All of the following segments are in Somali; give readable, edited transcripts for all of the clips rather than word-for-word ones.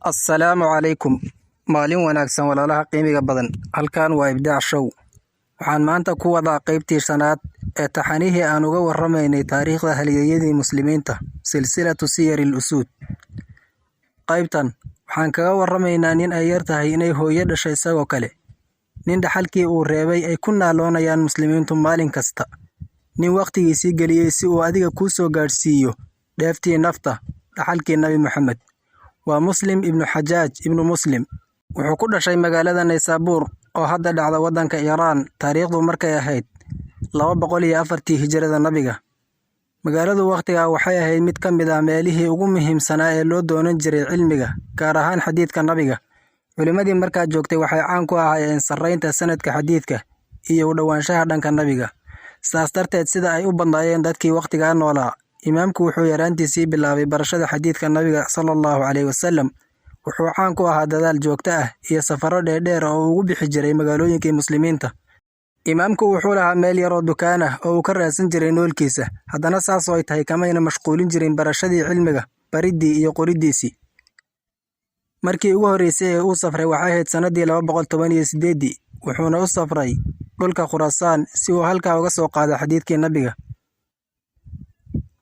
Assalaamu calaykum. Maalin wanaagsan walaalaha qiimiga badan. Halkan waa Ibdaac Show. Waxaan maanta ku wadaa qaybtii shanaad ee taxanihii aan uga warramaynay taariikhda halyeeyadii muslimiinta, silsilatu siyaril usuud. Qaybtan waxaan kaga warramaynaa nin ay yar tahay inay hooyo dhashay isagoo kale. Nin dhaxalkii uu reebay ay ku naaloonayaan muslimiintu maalin kasta. Nin waqtigiisii geliyey si uu adiga kuu soo gaadhsiiyo dheeftii nafta, dhaxalkii Nabi Maxamed. Waa Muslim ibnu Xajaaj ibnu Muslim. Wuxuu ku dhashay magaalada Naysaabuur oo hadda dhacda waddanka Iiraan taariikhdu markay ahayd 204 hijrada nabiga. Magaaladu waqtigaa waxay ahayd mid ka mid ah meelihii ugu muhiimsanaa ee loo doonan jiray cilmiga, gaar ahaan xadiidka nabiga. Culimmadii markaa joogtay waxay caan ku ahaayeen sarreynta sanadka xadiidka iyo u dhowaanshaha dhanka nabiga. Saas darteed sida ay u badnaayeen dadkii waqtigaa noolaa, imaamku wuxuu yaraantiisii bilaabay barashada xadiidka nabiga sallallahu calayhi wasallam. Wuxuu caan ku ahaa dadaal joogto ah iyo safarro dheerdheer oo uu ugu bixi jiray magaalooyinkii muslimiinta. Imaamku wuxuu lahaa meel yaroo dukaan ah oo uu ka raadsan jiray noolkiisa, haddana saas oo ay tahay kamayna mashquulin jirin barashadii cilmiga, bariddii iyo qoriddiisii. Markii ugu horreysay ee uu safray waxay ahayd sannaddii 218, wuxuuna u safray dhulka Khuraasaan si uu halkaa uga soo qaado xadiidkii nabiga.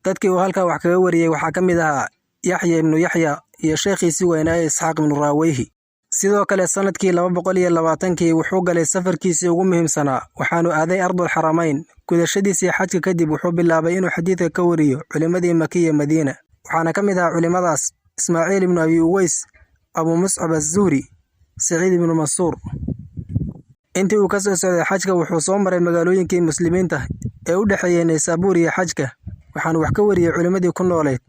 Dadkii uu halkaa wax kaga wariyey waxaa ka mid ahaa Yaxya ibnu Yaxya iyo sheekhiisii weynaa ee Isxaaq ibnu Raawayhi. Sidoo kale sanadkii 220 wuxuu galay safarkiisii ugu muhiimsanaa, waxaanu aaday Ardul Xaramayn. Gudashadiisii xajka kadib wuxuu bilaabay inuu xadiidka ka wariyo culimmadii Maki iyo Madiina. Waxaana ka mid ahaa culimmadaas Ismaaciil ibnu Abi Uways, Abu Muscab az-Zuhri, Saciid ibnu Mansuur. Intii uu ka soo socday xajka wuxuu soo maray magaalooyinkii muslimiinta ee u dhexeeyay Naysaabuur iyo xajka, waxaanu wax ka wariyey culimmadii ku nooleed.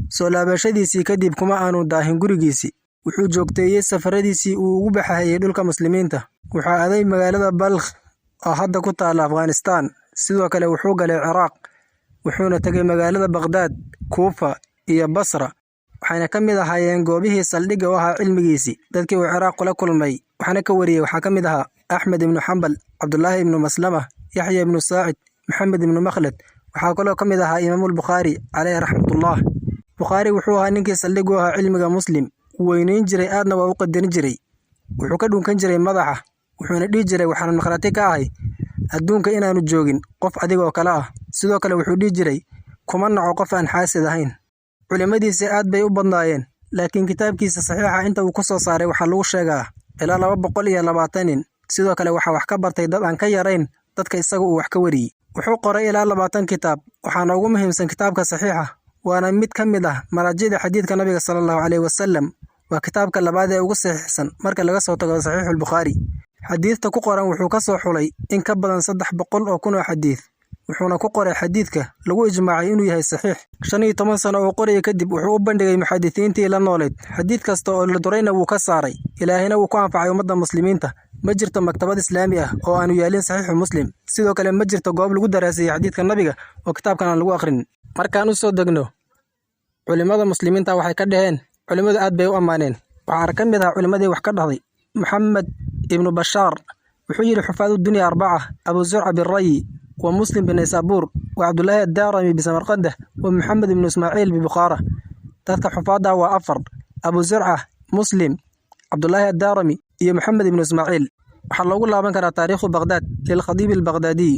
Soo laabashadiisii kadib kuma aanu daahin gurigiisii. Wuxuu joogteeyey safaradiisii uu ugu baxayay dhulka muslimiinta. Wuxuu aaday magaalada Balkh oo hadda ku taalla Afghanistan. Sidoo kale wuxuu galay Ciraaq, wuxuuna tegay magaalada Baghdad, Kuufa iyo Basra. Waxayna ka mid ahaayeen goobihii saldhigga u ahaa cilmigiisii. Dadkii uu Ciraaq kula kulmay waxaana ka wariyey waxaa ka mid ahaa Axmed ibnu Xambal, Cabdullaahi ibnu Maslama, Yaxya ibnu Saacid, Maxamed ibnu Makhlad. Waxaa kaloo ka mid ahaa Imaamul Bukhaari calayhi raxmatullah. Bukhaari wuxuu ahaa ninkii saldhig u ahaa cilmiga Muslim, weynayn jiray aadna waa u qadarin jiray. Wuxuu ka dhunkan jiray madaxa, wuxuuna dhihi jiray waxaan markhaati ka ahay adduunka inaanu joogin qof adigoo kale ah. Sidoo kale wuxuu dhihi jiray kuma naco qof aan xaasid ahayn. Culimmadiisii aad bay u badnaayeen, laakiin kitaabkiisa saxiixa inta uu ku soo saaray waxaa lagu sheegaa ilaa 220 nin. Sidoo kale waxaa wax ka bartay dad aan ka yarayn dadka isaga uu wax ka wariyey. Wuxuu qoray ilaa 20 kitaab, waxaana ugu muhiimsan kitaabka saxiixa, waana mid ka mid ah maraajida xadiidka nabiga sallallahu calayhi wasallam. Waa kitaabka labaad ee ugu saxiixsan marka laga soo tago saxiixul Bukhaari. Xadiidta ku qoran wuxuu ka soo xulay in ka badan 300 oo kun oo xadiid, wuxuuna ku qoray xadiidka lagu ijmaacay inuu yahay saxiix. 15 sano oo qoraya kadib wuxuu u bandhigay muxadisiintii la nooleed. Xadiid kasta oo la durayna wuu ka saaray, ilaahina wuu ku anfacay ummadda muslimiinta. Ma jirto maktabad islaami ah oo aanu yaalin saxiixu Muslim. Sidoo kale ma jirto goob lagu daraaseeyay xadiidka nabiga oo kitaabkan aan lagu akhrin. Markaan u soo degno culimmada muslimiinta waxay ka dhaheen, culimmadu aad bay u ammaaneen. Waxaa ka mid ah culimmadii wax ka dhahday Muxamed ibnu Bashaar. wuxuu yidhi xufaadu dunya 4: Abu Zurca birrayi, wa Muslim binaysaabuur, wa Cabdullaahi addaarami bisamarqandah, wa Maxamed ibnu Ismaaciil bibukhaara. dadka xufaadda waa 4: Abu Zurca, Muslim, Cabdullaahi addaarami iyo Maxamed ibnu Ismaaciil. waxaa loogu laaban karaa taariikhu Baghdad lilkhadiib albaghdadiy.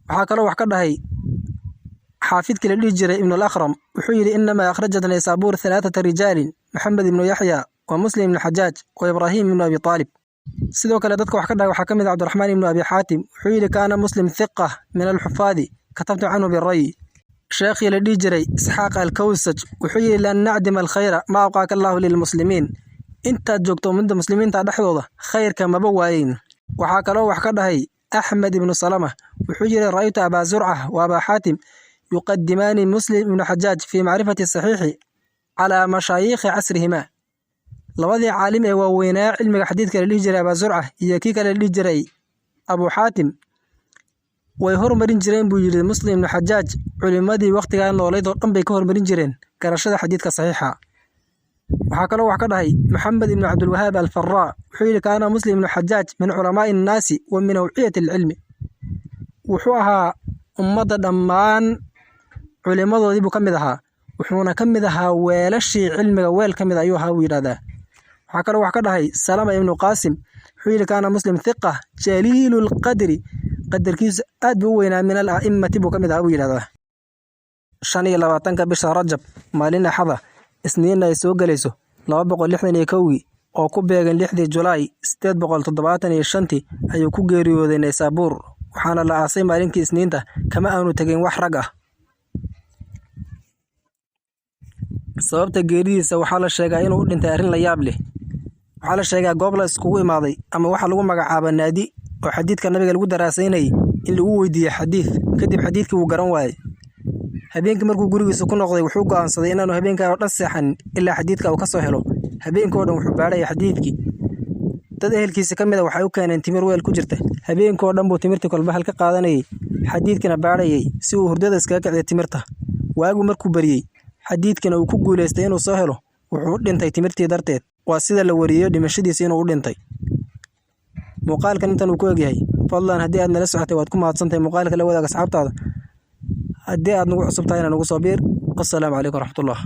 waxaa kaloo wax ka dhahay xaafidkii la dhihi jiray ibnu al-Akhram. wuxuu yidhi inamaa akhrajat Naysaabuur 3 rijaalin: Maxamed ibnu Yaxya, wa Muslim ibnu Xajaaj, wa Ibraahim ibnu Abi Taalib. sidoo kale dadka wax ka dhahay waxaa ka mid ah Cabdiraxmaan ibnu Abi Xaatim. wuxuu yidhi kaana Muslim thiqa min alxufaadi, katabtu canhu birrayi. sheekhii la dhihi jiray Isxaaq al-Kawsaj wuxuu yidhi lan nacdima alkhayra ma awqaaka allaahu lilmuslimiin. intaad joogto ummadda muslimiinta dhexdooda khayrka maba waayeyn. waxaa kaloo wax ka dhahay Axmed ibnu Salama. wuxuu yidhi ra'aytu Abaa Zurca wa Abaa Xaatim yuqadimaani Muslim ibnu Xajaaj fii macrifati saxiixi calaa mashaayikhi casrihimaa. labadii caalim ee waaweynaa cilmiga xadiidka la dhihi jiray Abaa Zurca iyo kii kale la dhihi jiray Abuu Xaatim way hormarin jireen buu yidhi Muslim ibnu Xajaaj. culimmadii waqtigaa nooleyd oo dhan bay ka hormarin jireen garashada xadiidka saxiixa. waxaa kaloo wax ka dhahay Maxamed ibnu Cabdulwahaab al-Farraa. wuxuu yidhi kaana Muslim ibnu Xajaaj min culamaa'i innaasi wa min awciyati alcilmi. wuxuu ahaa ummadda dhammaan culimmadoodii buu ka mid ahaa, wuxuuna ka mid ahaa weelashii cilmiga weel ka mid ayuu ahaa buu yidhahdaa. waxaa kaloo wax ka dhahay Salama ibnu Qaasim wuxuu yidhi kaana Muslim thiqa jaliilul qadri, qadarkiisu aad buu u weynaa min al a'immati buu ka mid ahaa buu yidhahdaa. 25 bisha Rajab maalin Axada Isniinna ay soo gelayso 261 oo ku beegan 6 Julaay 875 ayuu ku geeriyooday Naysaabuur, waxaana la aasay maalintii Isniinta kama aanu tegin wax rag ah. sababta geeridiisa waxaa la sheegaa inuu u dhintay arrin la yaab leh. waxaa la sheegaa goob la iskugu imaaday ama waxa lagu magacaaba naadi oo xadiidka nabiga lagu daraasaynayay in lagu weydiiyey xadiid, kadib xadiidkii wuu garan waayey. habeenkii markuu gurigiisa ku noqday wuxuu go'aansaday inaanu habeenkaa oo dhan seexanin ilaa xadiidka uu ka soo helo. habeenkii oo dhan wuxuu baadhayay xadiidkii. dad ehelkiisa ka mid a waxay u keeneen timir weel ku jirta. habeenkii oo dhan buu timirtii kolbahal ka qaadanayay, xadiidkina baadhayay si uu hurdada iskaga kiciyo timirta. waagu markuu bariyey, xadiidkina uu ku guulaystay inuu soo helo, wuxuu u dhintay timirtii darteed. waa sida la wariyo dhimashadiisa inuu u dhintay. muuqaalkan intan uu ku egyahay. fadlan haddii aad nala socotay waad ku mahadsantahay. muuqaalka la wadaag asxaabtaada. haddii aad nagu cusub tahayna nagu soo biir. wassalaamu calaykum waraxmatullah.